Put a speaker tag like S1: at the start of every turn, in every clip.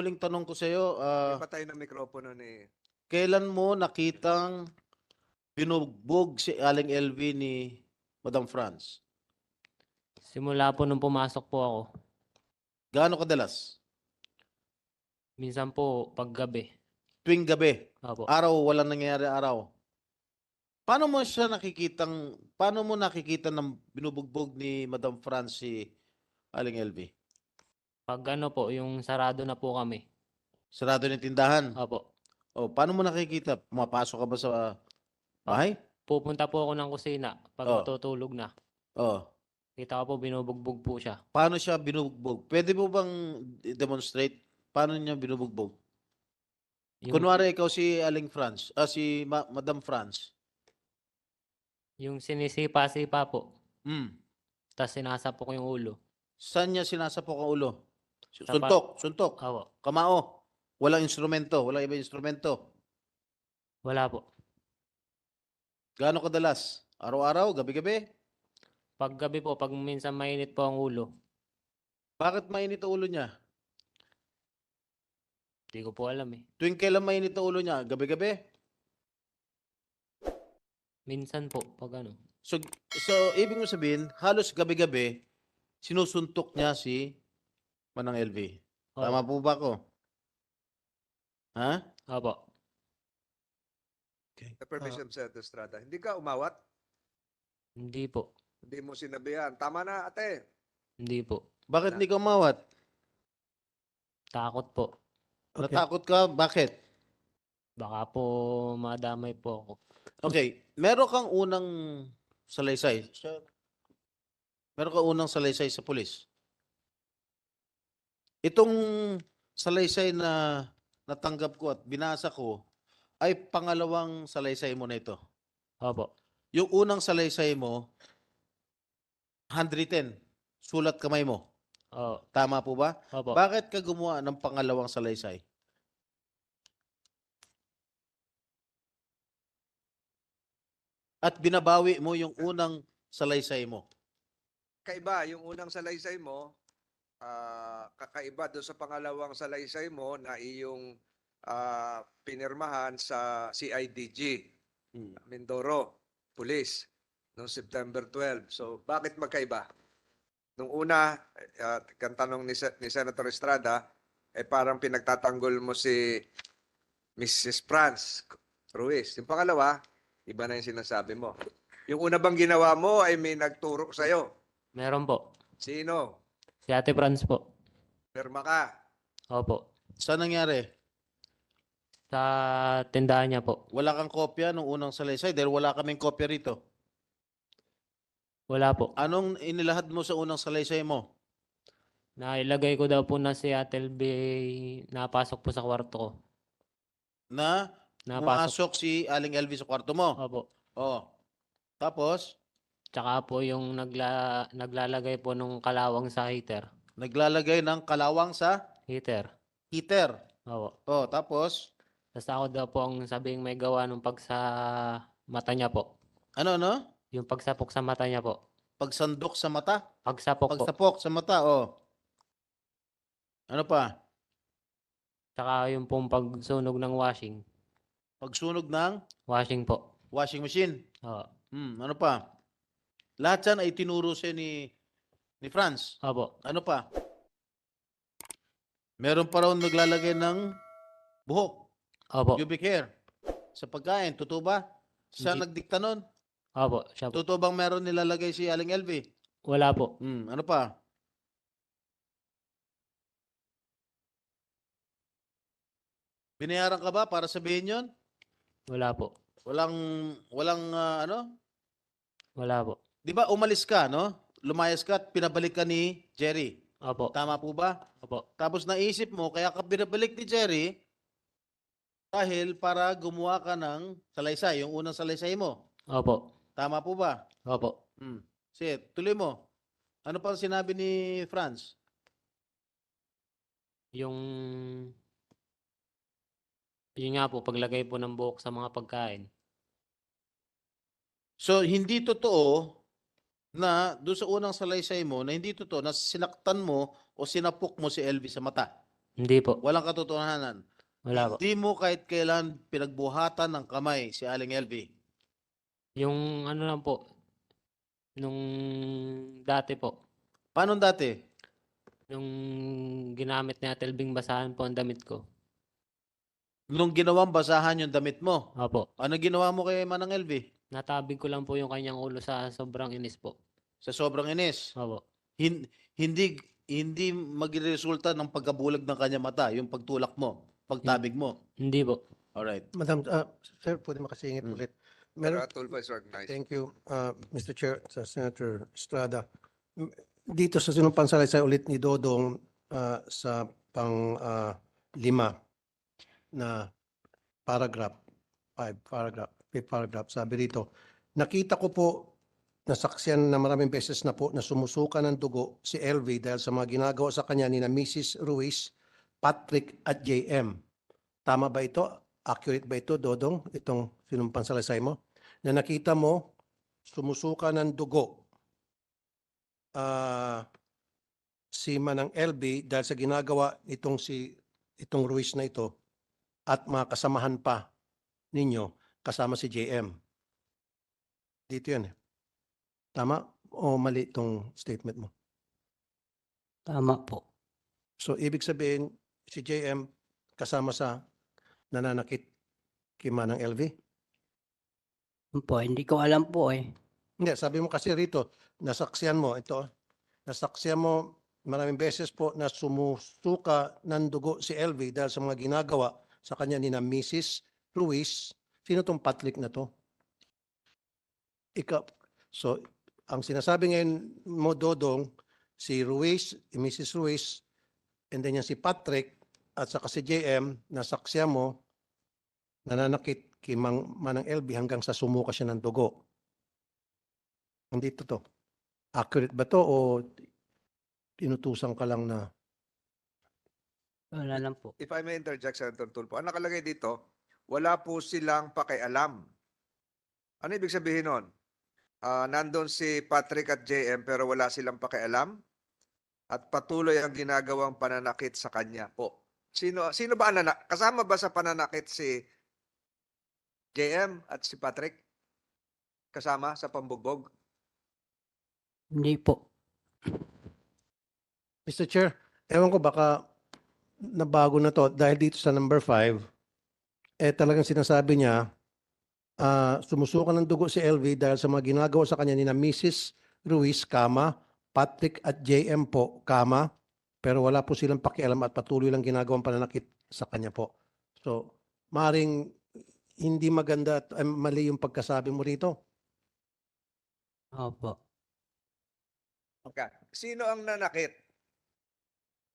S1: huling tanong ko sa iyo,
S2: Patay ng mikropono ni...
S1: kailan mo nakitang binugbog si Aling LV ni Madam France?
S3: Simula po nung pumasok po ako.
S1: Gaano kadalas?
S3: Minsan po paggabi.
S1: Tuwing gabi?
S3: Opo.
S1: Araw, walang nangyayari araw. Paano mo nakikita ng binubugbog ni Madam France si Aling LV?
S3: Pag ano po, yung sarado na po kami.
S1: Sarado ng tindahan?
S3: Opo.
S1: O, paano mo nakikita? Pumapasok ka ba sa bahay?
S3: Pupunta po ako ng kusina pag
S1: Oh.
S3: matutulog na.
S1: O,
S3: Kita ko po binubugbog po siya.
S1: paano siya binubugbog? Pwede mo bang demonstrate paano niya binubugbog? Kunwari ikaw si Aling France, si Madam France.
S3: Yung sinisipa-sipa po.
S1: Hmm.
S3: Tapos sinasapok ko yung ulo.
S1: Saan niya sinasapok ang ulo?
S3: Sa
S1: Suntok,
S3: Opo.
S1: kamao. Walang instrumento, walang ibang instrumento.
S3: Wala po.
S1: Gaano kadalas? Araw-araw, gabi-gabi?
S3: Pag gabi po, pag minsan mainit po ang ulo.
S1: Bakit mainit ang ulo niya?
S3: Hindi ko po alam eh.
S1: Tuwing kailan mainit ang ulo niya? Gabi-gabi?
S3: Minsan po, pag ano.
S1: So ibig mo sabihin, halos gabi-gabi, sinusuntok niya si Manang LV.
S3: Opo.
S1: Tama po ba ako? Ha?
S3: Opo.
S2: The permission of Senator Estrada. Hindi ka umawat?
S3: Hindi po.
S2: Hindi mo sinabihan. Tama na, ate.
S3: Hindi po.
S1: Bakit hindi ka umawat?
S3: Takot po.
S1: Natakot ka? Bakit?
S3: Baka po madamay po ako.
S1: Okay, meron kang unang salaysay. Meron kang unang salaysay sa pulis. Itong salaysay na natanggap ko at binasa ko ay pangalawang salaysay mo na ito.
S3: Opo.
S1: Yung unang salaysay mo, handwritten, sulat kamay mo.
S3: Oo.
S1: Tama po ba?
S3: Opo.
S1: Bakit ka gumawa ng pangalawang salaysay? At binabawi mo yung unang salaysay mo.
S2: Kaiba, yung unang salaysay mo, kakaiba doon sa pangalawang salaysay mo na iyong pinirmahan sa CIDG, Mindoro, Police, noong September 12. So, bakit magkaiba? Nung una, kang tanong ni Senator Estrada, parang pinagtatanggol mo si Mrs. France Ruiz. Yung pangalawa, iba na yung sinasabi mo. Yung una bang ginawa mo ay may nagturo sa'yo?
S3: Meron po.
S2: Sino?
S3: Si Ate Franz po.
S2: Pirma ka.
S3: Opo.
S1: Saan nangyari?
S3: Sa tindahan niya po.
S1: Wala kang kopya nung unang salaysay dahil wala kaming kopya rito.
S3: Wala po.
S1: Anong inilahad mo sa unang salaysay mo?
S3: Nailagay ko daw po na si Ate LB napasok po sa kwarto ko.
S1: Na pumasok si Aling LV sa kwarto mo.
S3: Opo.
S1: Oh. Tapos,
S3: Tsaka po yung naglalagay po nung kalawang sa heater.
S1: naglalagay ng kalawang sa
S3: Heater.
S1: heater.
S3: Opo.
S1: Oh, tapos,
S3: Tapos ako daw po ang sabing may gawa nung pag sa mata niya po.
S1: ano?
S3: Yung pagsapok sa mata niya po.
S1: Pagsandok sa mata?
S3: Pagsapok po.
S1: Pagsapok sa mata, oh. Ano pa?
S3: Tsaka yung pong pagsunog ng washing.
S1: Pagsunog ng
S3: Washing po.
S1: washing machine.
S3: Oo.
S1: Ano pa? Lahat yan ay tinuro siya ni Franz.
S3: Opo.
S1: Ano pa? Meron pa raw naglalagay ng buhok,
S3: Opo.
S1: pubic hair, sa pagkain. Totoo ba? Siya
S3: Hindi.
S1: nagdikta nun?
S3: Opo. Siya po.
S1: Totoo bang meron nilalagay si Aling LV?
S3: Wala po.
S1: Ano pa? Binayaran ka ba para sabihin yon?
S3: Wala po.
S1: Walang ano?
S3: Wala po.
S1: Di ba umalis ka, no? Lumayas ka at pinabalik ka ni Jerry.
S3: Opo.
S1: Tama po ba?
S3: Opo.
S1: Tapos naisip mo, kaya ka pinabalik ni Jerry dahil para gumawa ka ng salaysay, yung unang salaysay mo.
S3: Opo.
S1: Tama po ba?
S3: Opo.
S1: Sige, tuloy mo. Ano pa ang sinabi ni Franz?
S3: Yun nga po, paglagay po ng buhok sa mga pagkain.
S1: So, hindi totoo na doon sa unang salaysay mo na hindi totoo na sinaktan mo o sinapok mo si LV sa mata.
S3: Hindi po.
S1: Walang katotohanan.
S3: Wala po.
S1: Hindi mo kahit kailan pinagbuhatan ng kamay si Aling LV.
S3: Yung ano lang po, nung dati po,
S1: Paano dati?
S3: nung ginamit ni Ate Elving basahan po ang damit ko.
S1: Nung ginawang basahan yung damit mo.
S3: Opo.
S1: Ano ginawa mo kay Manang LV?
S3: Natabig ko lang po yung kanyang ulo sa sobrang inis po.
S1: Sa sobrang inis.
S3: Opo.
S1: Hindi hindi magresulta ng pagkabulag ng kanya mata, yung pagtulak mo, pagtabig mo.
S3: Hindi po.
S1: Alright.
S4: Madam, sir, pwede makasingit
S1: Mm.
S4: ulit.
S2: Pero
S4: Meron,
S2: Tulfo is recognized.
S4: thank you, Mr. Chair, sa Senator Estrada. Dito sa sinumpang salaysay ulit ni Dodong sa pang-5 na paragraph, fifth paragraph, sabi rito, nakita ko po nasaksiyan na maraming beses na po na sumusuka ng dugo si LV dahil sa mga ginagawa sa kanya ni na Mrs. Ruiz, Patrick at JM. Tama ba ito? Accurate ba ito, Dodong? Itong sinumpang salaysay mo? Na nakita mo sumusuka ng dugo si Manang LV dahil sa ginagawa itong Ruiz na ito at mga kasamahan pa ninyo kasama si JM. Dito yan. Tama o mali itong statement mo?
S3: Tama po.
S4: So, ibig sabihin, si JM kasama sa nananakit kay Manang LV?
S5: Po, hindi ko alam po eh.
S4: Hindi, sabi mo kasi rito, nasaksiyan mo, nasaksiyan mo maraming beses po na sumusuka ng dugo si LV dahil sa mga ginagawa sa kanya ni na Mrs. Ruiz. Sino tong Patrick na to? Ikaw. So, ang sinasabi ngayon mo, Dodong, si Ruiz, Mrs. Ruiz, and then yan si Patrick, at saka si JM, nasaksiyan mo, nananakit kay Manang LV hanggang sa sumuka siya ng dugo. Nandito to. Accurate ba to o tinutusan ka lang na?
S5: Wala lang po.
S2: If I may interject, Senator Tulfo, ang nakalagay dito, wala po silang pakialam. Ano ibig sabihin nun? Nandun si Patrick at JM pero wala silang pakialam at patuloy ang ginagawang pananakit sa kanya po. Sino ba ang kasama ba sa pananakit si JM at si Patrick? Kasama sa pambugbog?
S5: Hindi po.
S4: Mr. Chair, ewan ko baka nabago na to dahil dito sa number 5, talagang sinasabi niya, sumusuka ng dugo si LV dahil sa mga ginagawa sa kanya ni na Mrs. Ruiz, Patrick at JM po, pero wala po silang pakialam at patuloy lang ginagawang pananakit sa kanya po. So, maring hindi maganda at mali yung pagkasabi mo rito.
S5: Opo.
S2: Okay. Sino ang nanakit?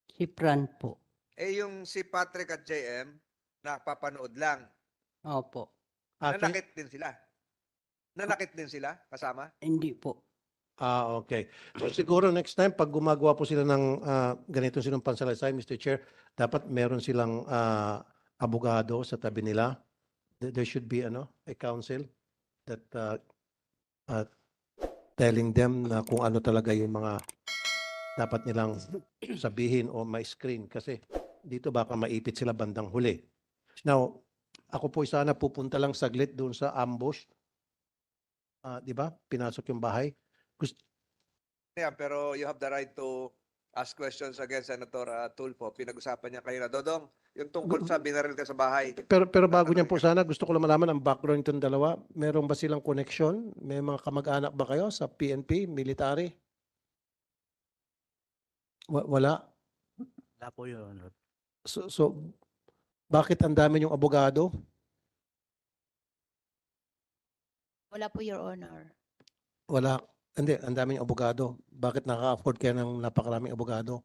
S5: Si Fran po.
S2: Yung si Patrick at JM, napapanood lang.
S5: Opo.
S4: Actually,
S2: Nanakit din sila. Nanakit din sila kasama?
S5: Hindi po.
S4: okay. So siguro next time, pag gumagawa po sila ng ganito silang pansalaysay, Mr. Chair, dapat meron silang abogado sa tabi nila. There should be a counsel that telling them na kung ano talaga yung mga dapat nilang sabihin o may screen kasi dito baka maipit sila bandang huli. Now, ako po sana pupunta lang saglit doon sa ambush. Di ba? Pinasok yung bahay.
S2: Yeah, pero you have the right to ask questions against Senator Tulfo. Pinag-usapan niya kayo na, Dodong, yung tungkol sa binaril ka sa bahay.
S4: Pero bago niyan po sana, gusto ko lang malaman ang background itong dalawa. Meron ba silang connection? May mga kamag-anak ba kayo sa PNP, military? Wala?
S6: Wala po, Your Honor.
S4: So bakit ang dami yung abogado?
S7: Wala po, Your Honor.
S4: Wala. Hindi, ang dami yung abogado. Bakit nakaka-afford kayo ng napakaraming abogado?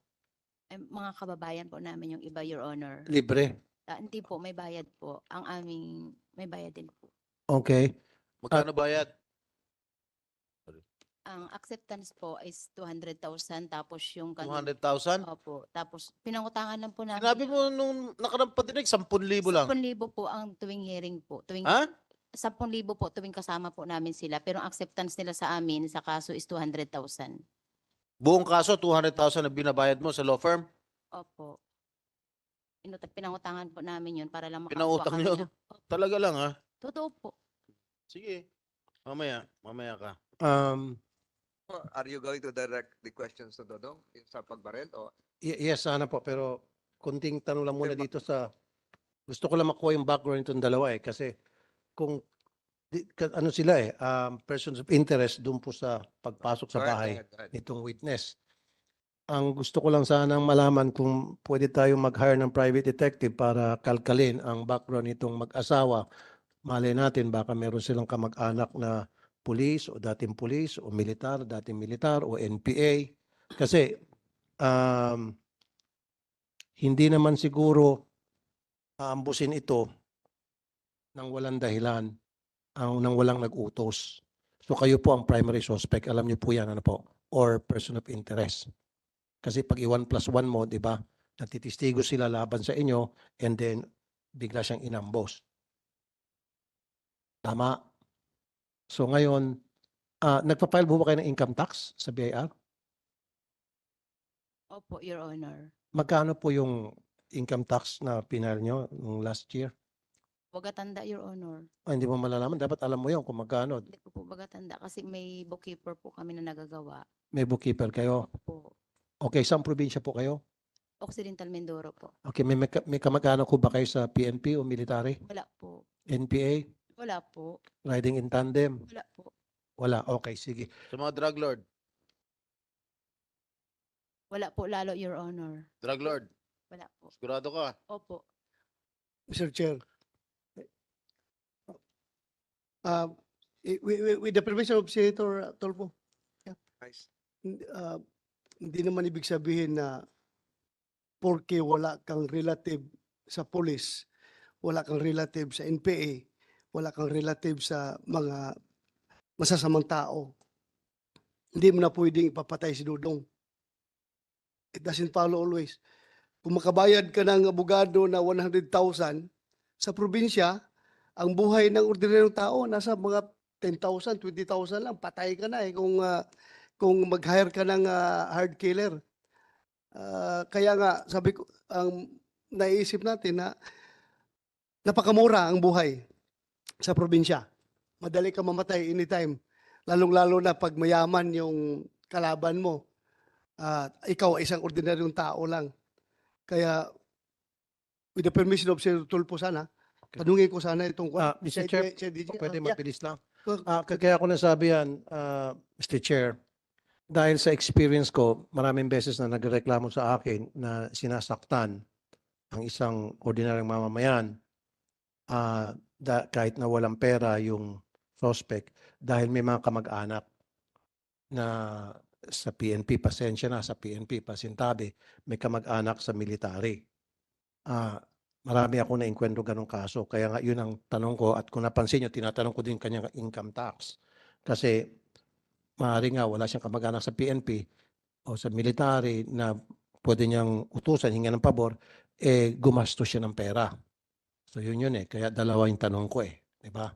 S7: Mga kababayan po namin yung iba, Your Honor.
S4: Libre.
S7: Hindi po, may bayad po. Ang aming, may bayad din po.
S4: Okay.
S1: Magkano bayad?
S7: Ang acceptance po is 200,000 tapos yung
S1: 200,000?
S7: Opo. Tapos pinangutangan lang po namin.
S1: Sinabi mo nung nakarang patinig, 10,000 lang.
S7: 10,000 po ang tuwing hearing po.
S1: Ha?
S7: 10,000 po tuwing kasama po namin sila. Pero ang acceptance nila sa amin sa kaso is 200,000.
S1: Buong kaso, 200,000 na binabayad mo sa law firm?
S7: Opo. Pinangutangan po namin yun para lang makakuha
S1: Pinautang
S7: kami
S1: nyo?
S7: ng- Opo.
S1: Talaga lang ha?
S7: Totoo po.
S1: Sige. Mamaya ka.
S2: Are you going to direct the questions to Dodong sa pagbarel o
S4: Yes, sana po. Pero kunting tanong lang muna
S2: Okay,
S4: dito sa... Gusto ko lang makuha yung background nitong dalawa eh. Kasi kung ano sila eh, persons of interest doon po sa pagpasok sa
S2: Go ahead,
S4: bahay
S2: go ahead.
S4: nitong witness. Ang gusto ko lang sanang malaman kung pwede tayong mag-hire ng private detective para kalkalin ang background nitong mag-asawa. Malay natin baka meron silang kamag-anak na pulis o dating pulis o militar, dating militar o NPA. Kasi hindi naman siguro aambusin ito nang walang dahilan, nang walang nag-utos. So kayo po ang primary suspect. Alam niyo po yan, ano po? Or person of interest. Kasi pag i-1 plus 1 mo, di ba, nagtitistigo sila laban sa inyo and then bigla siyang inambos. Tama. So ngayon, nagpa-file po ba kayo ng income tax sa BIR?
S7: Opo, Your Honor.
S4: Magkano po yung income tax na pinal nyo nung last year?
S7: Bagatanda, Your Honor.
S4: Hindi mo malalaman. Dapat alam mo yun kung magkano.
S7: Hindi ko po bagatanda kasi may bookkeeper po kami na nagagawa.
S4: May bookkeeper kayo.
S7: Opo.
S4: Okay, saan probinsya po kayo?
S7: Occidental Mindoro po.
S4: Okay, may kamag-anak ko ba kayo sa PNP o military?
S7: Wala po.
S4: NPA?
S7: Wala po.
S4: Riding in tandem?
S7: Wala po.
S4: Wala. Okay, sige.
S1: Sa mga drug lord.
S7: Wala po lalo, Your Honor.
S1: Drug lord.
S7: Wala po.
S1: Sigurado ka?
S7: Opo.
S8: Mr. Chair. With the permission of Senator Tolpo,
S2: Nice.
S8: hindi naman ibig sabihin na porke wala kang relative sa police, wala kang relative sa NPA, wala kang relative sa mga masasamang tao, hindi mo na pwedeng ipapatay si Dudong. It doesn't follow always. Kung makabayad ka ng abogado na 100,000 sa probinsya, ang buhay ng ordinaryong tao nasa mga 10,000, 20,000 lang, patay ka na eh kung mag-hire ka ng hard killer. Kaya nga, sabi ko, ang naisip natin na napakamura ang buhay sa probinsya. Madali ka mamatay anytime. Lalong-lalo na pag mayaman yung kalaban mo. Ikaw ay isang ordinaryong tao lang. Kaya, with the permission of Senator Tulfo sana, tanungin ko sana itong...
S4: Mr. Chair, pwede
S8: Yeah.
S4: mabilis lang.
S8: Go-
S4: Kaya ako nasabi yan, Mr. Chair, dahil sa experience ko, maraming beses na nagreklamo sa akin na sinasaktan ang isang ordinaryong mamamayan kahit na walang pera yung suspect dahil may mga kamag-anak na sa PNP, pasensya na sa PNP, pasintabi, may kamag-anak sa military. Marami ako na-enkwentro ganong kaso. Kaya nga yun ang tanong ko at kung napansin nyo, tinatanong ko din kanyang income tax. Kasi maaari nga wala siyang kamag-anak sa PNP o sa military na pwede niyang utusan, hinga ng pabor, gumastos siya ng pera. So yun eh. Kaya dalawa yung tanong ko eh. Diba?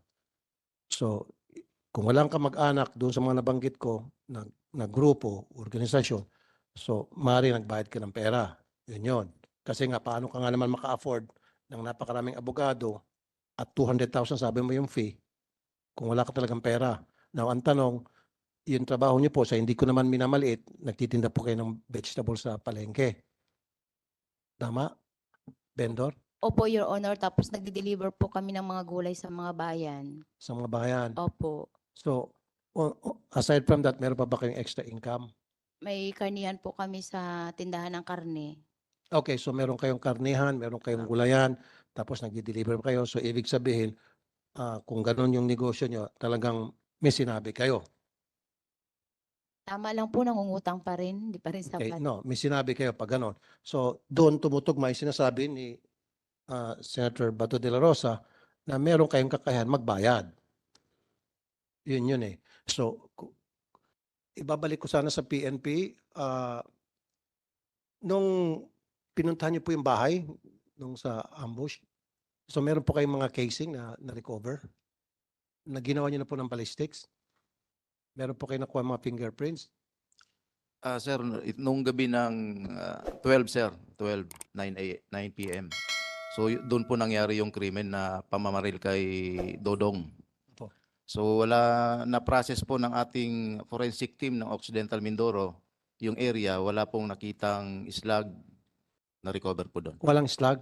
S4: So kung walang kamag-anak doon sa mga nabanggit ko na grupo, organisasyon, so maaari nagbayad ka ng pera. Yun yun. Kasi nga paano ka nga naman maka-afford ng napakaraming abogado at 200,000 sabi mo yung fee kung wala ka talagang pera. Now ang tanong, yung trabaho niyo po sa hindi ko naman minamaliit, nagtitinda po kayo ng vegetables sa palengke. Tama? Vendor?
S7: Opo, Your Honor. Tapos nagde-deliver po kami ng mga gulay sa mga bayan.
S4: Sa mga bayan.
S7: Opo.
S4: So, aside from that, meron pa ba kayong extra income?
S7: May karnihan po kami sa tindahan ng karne.
S4: Okay, so meron kayong karnihan, meron kayong gulayan, tapos nagdi-deliver kayo. So, ibig sabihin, kung ganun yung negosyo nyo, talagang may sinabi kayo.
S7: Tama lang po, nangungutang pa rin. Hindi pa rin
S4: Okay,
S7: sapat.
S4: no, may sinabi kayo pag ganun. So, doon tumutugma yung sinasabi ni Senator Bato de la Rosa na meron kayong kakayahan magbayad. Yun eh. So, ibabalik ko sana sa PNP. Nung pinuntahan niyo po yung bahay, nung sa ambush, so meron po kayong mga casing na recover? Na ginawa niyo na po ng ballistics? Meron po kayo nakuha mga fingerprints?
S9: Sir, nung gabi ng 12, sir, 12, 9 p.m. So, doon po nangyari yung krimen na pamamaril kay Dodong.
S4: Opo.
S9: So, wala na-process po ng ating forensic team ng Occidental Mindoro yung area, wala pong nakitang slag na recover po doon.
S4: Walang slug,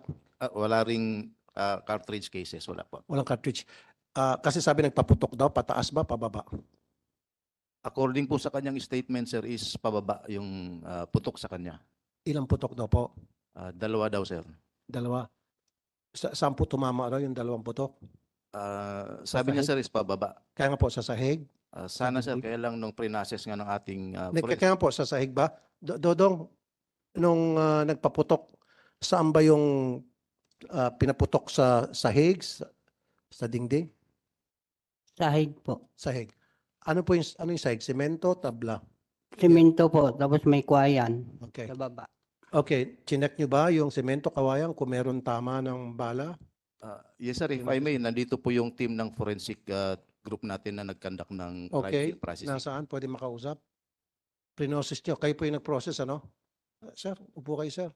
S9: Wala ring cartridge cases, wala po.
S4: walang cartridge. Kasi sabi nagpaputok daw, pataas ba, pababa?
S9: According po sa kanyang statement, sir, is pababa yung putok sa kanya.
S4: Ilang putok daw po?
S9: Dalawa daw, sir.
S4: Dalawa. Saan po tumama raw yung dalawang putok?
S9: Sabi niya, sir, is pababa.
S4: Kaya nga po sa sahig.
S9: Sana, sir, kaya lang nung pre-process nga ng ating
S4: Kaya nga po sa sahig ba? Dodong, nung nagpaputok, saan ba yung pinaputok sa sahig, sa dingding?
S5: Sahig po.
S4: Sahig. Ano po yung, ano yung sahig? Semento, tabla?
S5: Simento po, tapos may kwayan
S4: Okay.
S5: sa baba.
S4: Okay, chinek nyo ba yung semento kawayan kung meron tama ng bala?
S9: yes, sir, if I may, nandito po yung team ng forensic group natin na nag-conduct ng crime
S4: Okay,
S9: scene processing.
S4: nasaan? Pwede makausap? Prinosis nyo. Kayo po yung nag-process, ano? Sir, upo kayo, sir.